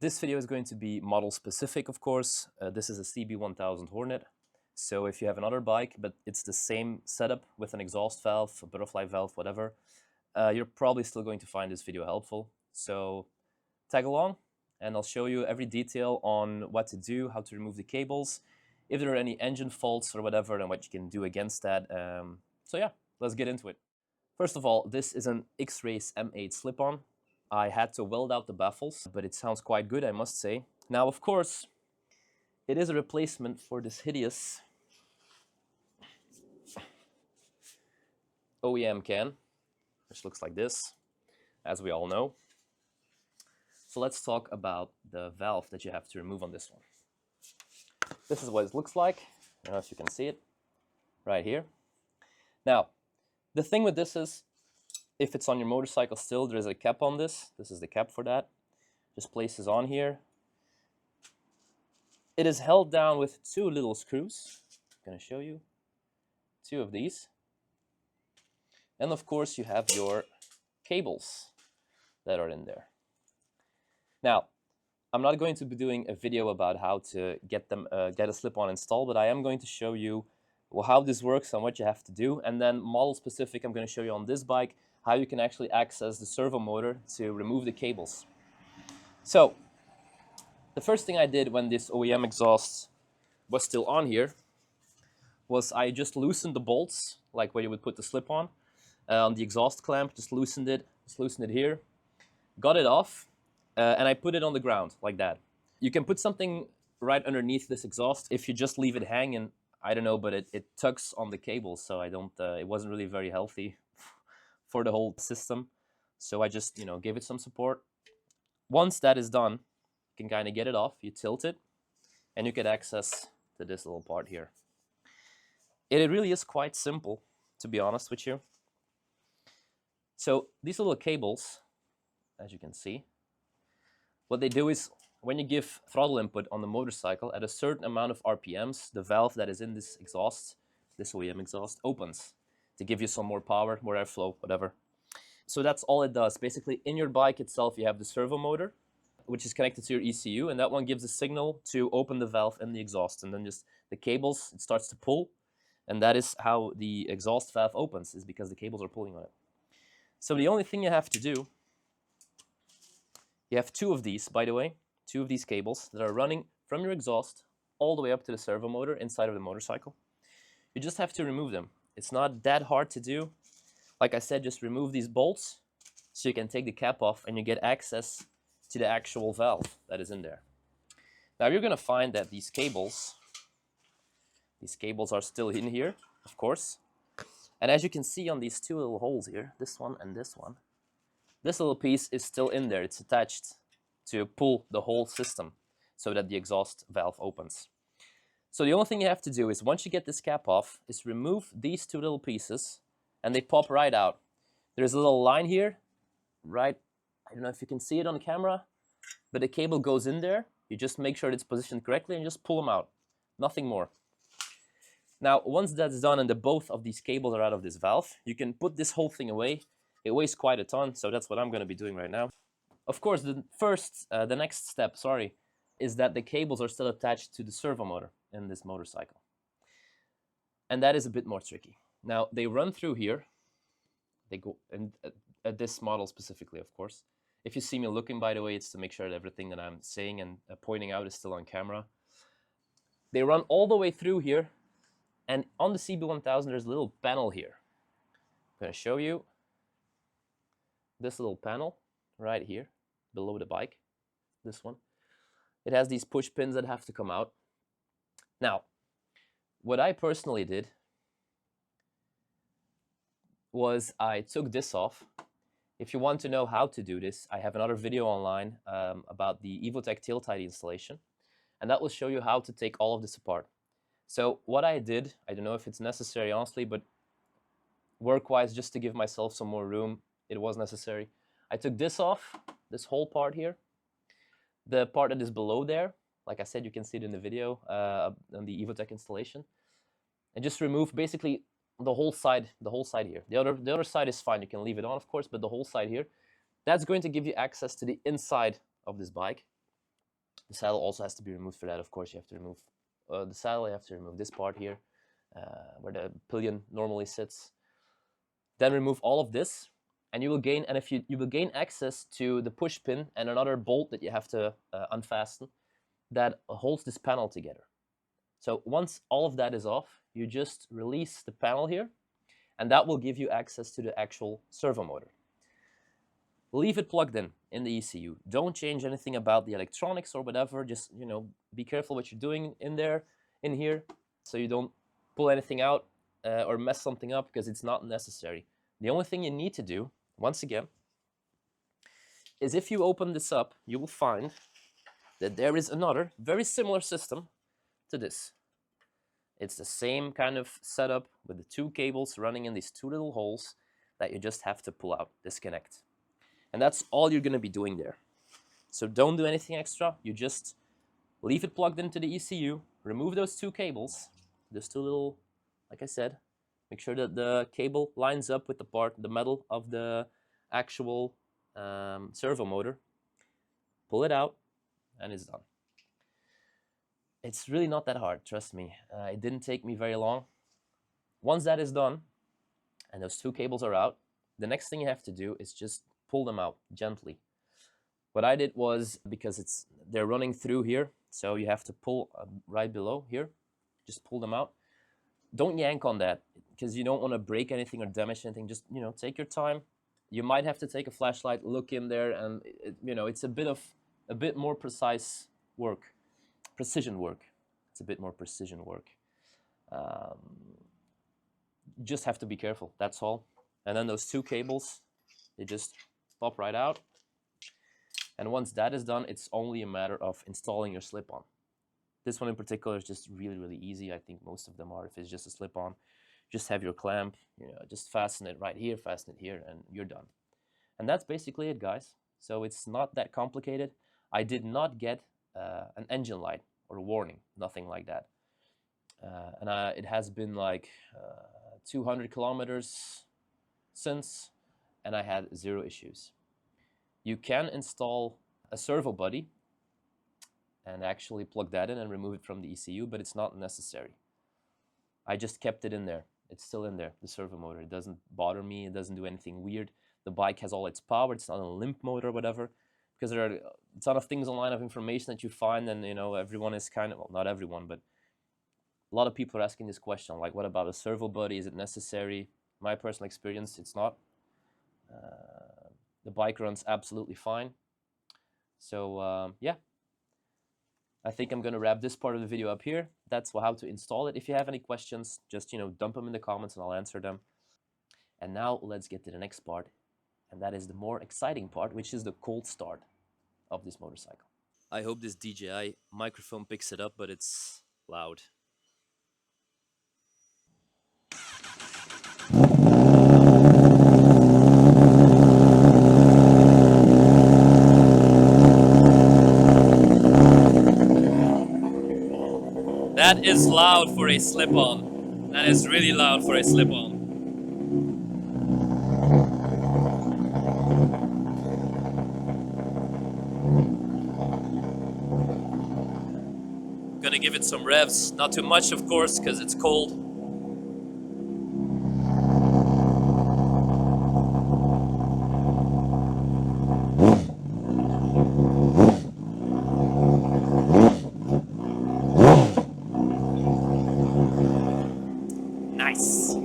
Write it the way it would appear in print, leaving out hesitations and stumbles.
This video is going to be model specific, of course. This is a CB1000 Hornet. So if you have another bike, but it's the same setup with an exhaust valve, a butterfly valve, whatever, you're probably still going to find this video helpful. So tag along and I'll show you every detail on what to do, how to remove the cables, if there are any engine faults or whatever, and what you can do against that. So yeah, let's get into it. First of all, this is an Ixrace M8 slip-on. I had to weld out the baffles, but it sounds quite good, I must say. Now, of course, it is a replacement for this hideous OEM can, which looks like this, as we all know. So let's talk about the valve that you have to remove on this one. This is what it looks like. I don't know if you can see it right here. Now, the thing with this is, if it's on your motorcycle still, there is a cap on this. This is the cap for that. Just places on here. It is held down with two little screws. I'm going to show you. Two of these. And of course you have your cables that are in there. Now, I'm not going to be doing a video about how to get a slip-on installed, but I am going to show you how this works and what you have to do. And then model specific, I'm going to show you on this bike how you can actually access the servo motor to remove the cables. So, the first thing I did when this OEM exhaust was still on here was I just loosened the bolts, like where you would put the slip-on the exhaust clamp, just loosened it here, got it off, and I put it on the ground like that. You can put something right underneath this exhaust. If you just leave it hanging, I don't know, but it tugs on the cable, so it wasn't really very healthy for the whole system. So I just, gave it some support. Once that is done, you can kind of get it off, you tilt it, and you get access to this little part here. It really is quite simple, to be honest with you. So these little cables, as you can see, what they do is when you give throttle input on the motorcycle at a certain amount of RPMs, the valve that is in this exhaust, this OEM exhaust, opens to give you some more power, more airflow, whatever. So that's all it does. Basically, in your bike itself, you have the servo motor, which is connected to your ECU, and that one gives a signal to open the valve in the exhaust. And then just the cables, it starts to pull, and that is how the exhaust valve opens, is because the cables are pulling on it. So the only thing you have to do, you have two of these, by the way, two of these cables that are running from your exhaust all the way up to the servo motor inside of the motorcycle. You just have to remove them. It's not that hard to do. Like I said, just remove these bolts so you can take the cap off and you get access to the actual valve that is in there. Now you're going to find that these cables are still in here, of course. And as you can see on these two little holes here, this one and this one, this little piece is still in there. It's attached to pull the whole system so that the exhaust valve opens. So the only thing you have to do is, once you get this cap off, is remove these two little pieces and they pop right out. There's a little line here, right? I don't know if you can see it on camera, but the cable goes in there. You just make sure it's positioned correctly and just pull them out. Nothing more. Now, once that's done and both of these cables are out of this valve, you can put this whole thing away. It weighs quite a ton, so that's what I'm going to be doing right now. Of course, the next step, is that the cables are still attached to the servo motor in this motorcycle. And that is a bit more tricky. Now, they run through here. They go, and at this model specifically, of course. If you see me looking, by the way, it's to make sure that everything that I'm saying and pointing out is still on camera. They run all the way through here. And on the CB1000, there's a little panel here. I'm going to show you this little panel right here below the bike, this one. It has these push pins that have to come out. Now, what I personally did was I took this off. If you want to know how to do this, I have another video online about the Evotech tail tidy installation, and that will show you how to take all of this apart. So what I did, I don't know if it's necessary honestly, but work-wise, just to give myself some more room, it was necessary. I took this off, this whole part here. The part that is below there, like I said, you can see it in the video on the Evotech installation. And just remove basically the whole side here. The other side is fine, you can leave it on, of course, but the whole side here, that's going to give you access to the inside of this bike. The saddle also has to be removed. For that, of course, you have to remove the saddle. You have to remove this part here, where the pillion normally sits. Then remove all of this, and you will gain, and if you will gain access to the push pin and another bolt that you have to unfasten that holds this panel together. So once all of that is off, you just release the panel here, and that will give you access to the actual servo motor. Leave it plugged in the ECU. Don't change anything about the electronics or whatever. Just, you know, be careful what you're doing in here, so you don't pull anything out or mess something up, because it's not necessary. The only thing you need to do, once again, is if you open this up, you will find that there is another very similar system to this. It's the same kind of setup with the two cables running in these two little holes that you just have to pull out, disconnect. And that's all you're going to be doing there. So don't do anything extra. You just leave it plugged into the ECU, remove those two cables, those two little, like I said, make sure that the cable lines up with the metal of the actual servo motor, pull it out, and it's done. It's really not that hard, trust me. It didn't take me very long. Once that is done, and those two cables are out, the next thing you have to do is just pull them out gently. What I did was, because they're running through here, so you have to pull right below here, just pull them out. Don't yank on that, because you don't want to break anything or damage anything. Just, you know, take your time. You might have to take a flashlight, look in there, and you know, it's a bit more precise work. Precision work. It's a bit more precision work. You just have to be careful, that's all. And then those two cables, they just pop right out. And once that is done, it's only a matter of installing your slip-on. This one in particular is just really, really easy. I think most of them are. If it's just a slip-on, just have your clamp, you know, just fasten it right here, fasten it here, and you're done. And that's basically it, guys. So it's not that complicated. I did not get an engine light or a warning, nothing like that. It has been like 200 kilometers since, and I had zero issues. You can install a servo body and actually plug that in and remove it from the ECU, but it's not necessary. I just kept it in there. It's still in there, the servo motor. It doesn't bother me. It doesn't do anything weird. The bike has all its power. It's not a limp motor or whatever, because there are a ton of things online of information that you find, and you know, everyone is kind of, well, not everyone, but a lot of people are asking this question, like, what about a servo body? Is it necessary? My personal experience, it's not. The bike runs absolutely fine. So yeah, I think I'm going to wrap this part of the video up here. That's how to install it. If you have any questions, just, you know, dump them in the comments and I'll answer them. And now let's get to the next part, and that is the more exciting part, which is the cold start of this motorcycle. I hope this DJI microphone picks it up, but it's loud. That is loud for a slip-on. That is really loud for a slip-on. Gonna give it some revs, not too much of course, because it's cold. Nice.